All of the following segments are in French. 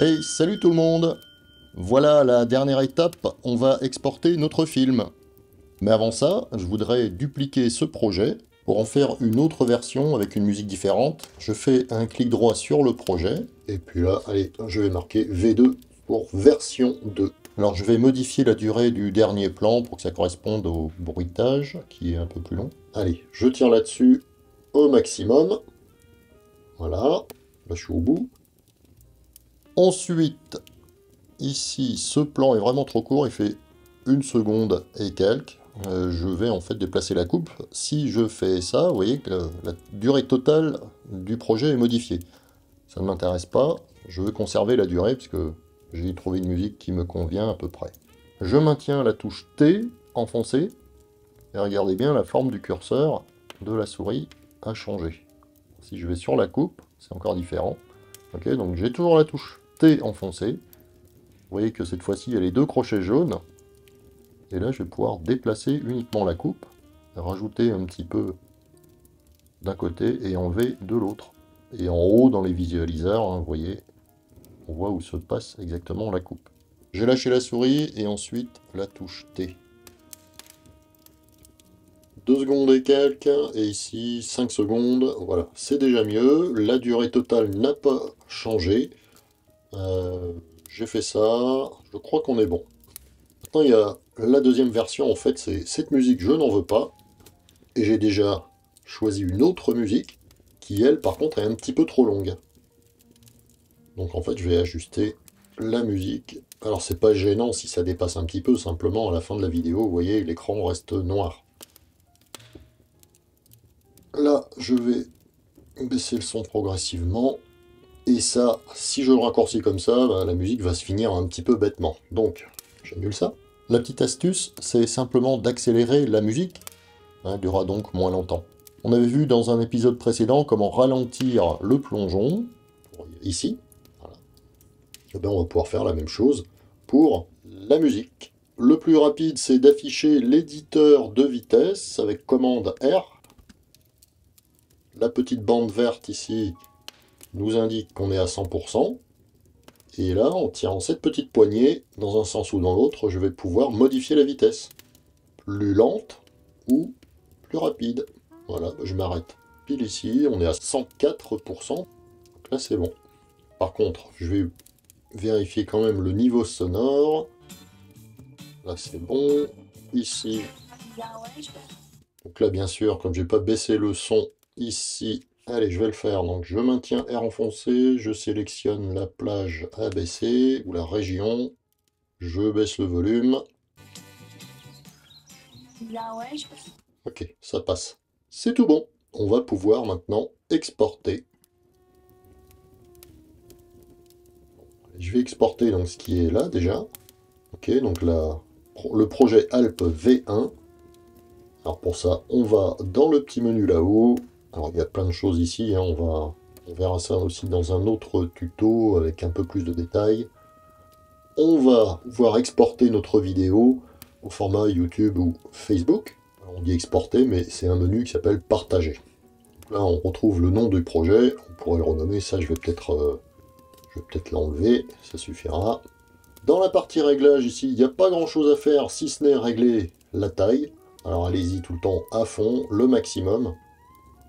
Hey, salut tout le monde! Voilà la dernière étape, on va exporter notre film. Mais avant ça, je voudrais dupliquer ce projet pour en faire une autre version avec une musique différente. Je fais un clic droit sur le projet, et puis là, allez, je vais marquer V2 pour version 2. Alors je vais modifier la durée du dernier plan pour que ça corresponde au bruitage, qui est un peu plus long. Allez, je tire là-dessus au maximum. Voilà, là je suis au bout. Ensuite, ici, ce plan est vraiment trop court, il fait 1 seconde et quelques. Je vais en fait déplacer la coupe. Si je fais ça, vous voyez que la durée totale du projet est modifiée. Ça ne m'intéresse pas, je veux conserver la durée puisque j'ai trouvé une musique qui me convient à peu près. Je maintiens la touche T enfoncée, et regardez bien, la forme du curseur de la souris a changé. Si je vais sur la coupe, c'est encore différent. Ok, donc j'ai toujours la touche T enfoncée. Vous voyez que cette fois-ci, il y a les deux crochets jaunes. Et là, je vais pouvoir déplacer uniquement la coupe, rajouter un petit peu d'un côté et enlever de l'autre. Et en haut, dans les visualiseurs, hein, vous voyez, on voit où se passe exactement la coupe. J'ai lâché la souris et ensuite la touche T. 2 secondes et quelques, et ici 5 secondes, voilà, c'est déjà mieux. La durée totale n'a pas changé. J'ai fait ça, je crois qu'on est bon. Maintenant, il y a la deuxième version, en fait, c'est cette musique, je n'en veux pas. Et j'ai déjà choisi une autre musique, qui elle, par contre, est un petit peu trop longue. Donc en fait, je vais ajuster la musique. Alors c'est pas gênant si ça dépasse un petit peu, simplement à la fin de la vidéo, vous voyez, l'écran reste noir. Là, je vais baisser le son progressivement. Et ça, si je le raccourcis comme ça, bah, la musique va se finir un petit peu bêtement. Donc, j'annule ça. La petite astuce, c'est simplement d'accélérer la musique. Elle durera donc moins longtemps. On avait vu dans un épisode précédent comment ralentir le plongeon. Ici. Voilà. Et bien, on va pouvoir faire la même chose pour la musique. Le plus rapide, c'est d'afficher l'éditeur de vitesse avec commande R. La petite bande verte ici nous indique qu'on est à 100%. Et là, en tirant cette petite poignée, dans un sens ou dans l'autre, je vais pouvoir modifier la vitesse. Plus lente ou plus rapide. Voilà, je m'arrête pile ici, on est à 104%. Donc là, c'est bon. Par contre, je vais vérifier quand même le niveau sonore. Là, c'est bon. Ici. Donc là, bien sûr, comme je n'ai pas baissé le son ici, allez, je vais le faire. Donc, je maintiens R enfoncé, je sélectionne la plage à baisser, ou la région. Je baisse le volume. Ok, ça passe. C'est tout bon. On va pouvoir maintenant exporter. Je vais exporter donc ce qui est là déjà. Ok, donc là, le projet Alp V1. Alors pour ça, on va dans le petit menu là-haut. Alors il y a plein de choses ici, hein, on verra ça aussi dans un autre tuto avec un peu plus de détails. On va pouvoir exporter notre vidéo au format YouTube ou Facebook. Alors, on dit exporter, mais c'est un menu qui s'appelle partager. Là, on retrouve le nom du projet. On pourrait le renommer. Ça, je vais peut-être l'enlever. Ça suffira. Dans la partie réglage, ici, il n'y a pas grand-chose à faire, si ce n'est régler la taille. Alors, allez-y tout le temps à fond, le maximum.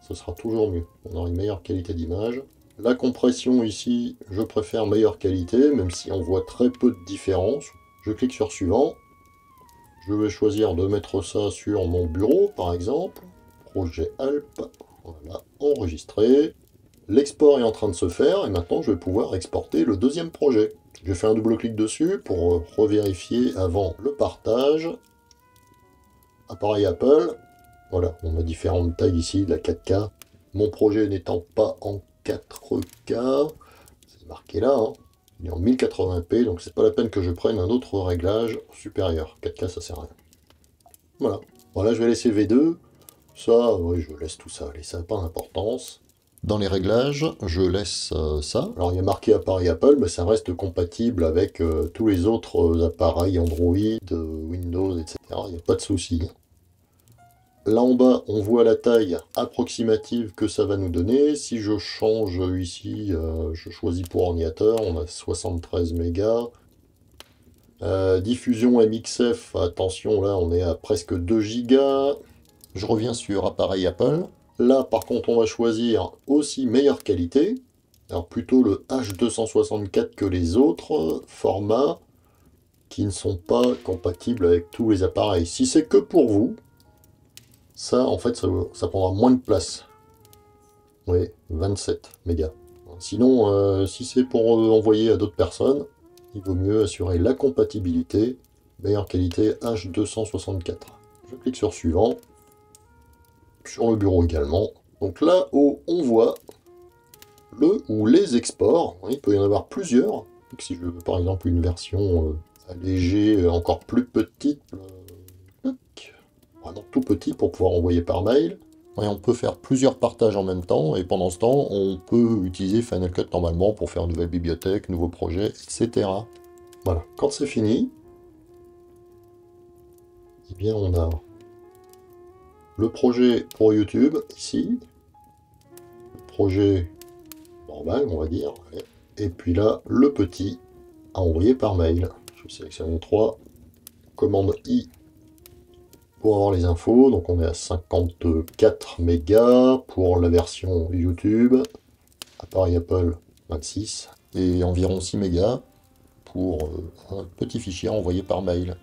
Ce sera toujours mieux. On aura une meilleure qualité d'image. La compression, ici, je préfère meilleure qualité, même si on voit très peu de différence. Je clique sur suivant. Je vais choisir de mettre ça sur mon bureau, par exemple. Projet Alp. Voilà, enregistré. L'export est en train de se faire et maintenant je vais pouvoir exporter le deuxième projet. Je fais un double clic dessus pour revérifier avant le partage. Appareil Apple. Voilà, on a différentes tailles ici, de la 4K. Mon projet n'étant pas en 4K, c'est marqué là, hein. Il est en 1080p, donc c'est pas la peine que je prenne un autre réglage supérieur. 4K, ça sert à rien. Voilà. Voilà, je vais laisser V2. Ça, oui, je laisse tout ça, allez, ça n'a pas d'importance. Dans les réglages, je laisse ça. Alors il y a marqué appareil Apple, mais ça reste compatible avec tous les autres appareils Android, Windows, etc. Il n'y a pas de souci. Là en bas, on voit la taille approximative que ça va nous donner. Si je change ici, je choisis pour ordinateur, on a 73 mégas. Diffusion MXF, attention, là on est à presque 2 gigas. Je reviens sur appareil Apple. Là par contre, on va choisir aussi meilleure qualité. Alors plutôt le H264 que les autres formats qui ne sont pas compatibles avec tous les appareils. Si c'est que pour vous, ça en fait ça prendra moins de place. Oui, 27 mégas. Sinon, si c'est pour envoyer à d'autres personnes, il vaut mieux assurer la compatibilité, meilleure qualité H264. Je clique sur suivant, sur le bureau également. Donc là-haut, on voit le ou les exports. Il peut y en avoir plusieurs. Donc, si je veux par exemple une version allégée, encore plus petite, vraiment tout petit pour pouvoir envoyer par mail. Et on peut faire plusieurs partages en même temps, et pendant ce temps, on peut utiliser Final Cut normalement pour faire une nouvelle bibliothèque, nouveaux projets, etc. Voilà, quand c'est fini, eh bien on a le projet pour YouTube, ici, le projet normal, on va dire, et puis là, le petit à envoyer par mail. Je sélectionne les trois, commande I pour avoir les infos, donc on est à 54 mégas pour la version YouTube, appareil Apple 26, et environ 6 mégas pour un petit fichier envoyé par mail.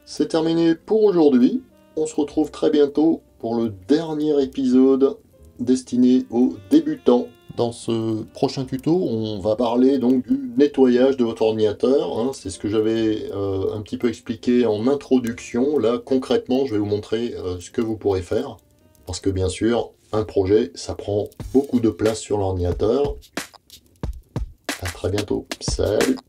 C'est terminé pour aujourd'hui, on se retrouve très bientôt pour le dernier épisode destiné aux débutants. Dans ce prochain tuto, on va parler donc du nettoyage de votre ordinateur. C'est ce que j'avais un petit peu expliqué en introduction. Là, concrètement, je vais vous montrer ce que vous pourrez faire. Parce que bien sûr, un projet, ça prend beaucoup de place sur l'ordinateur. À très bientôt. Salut!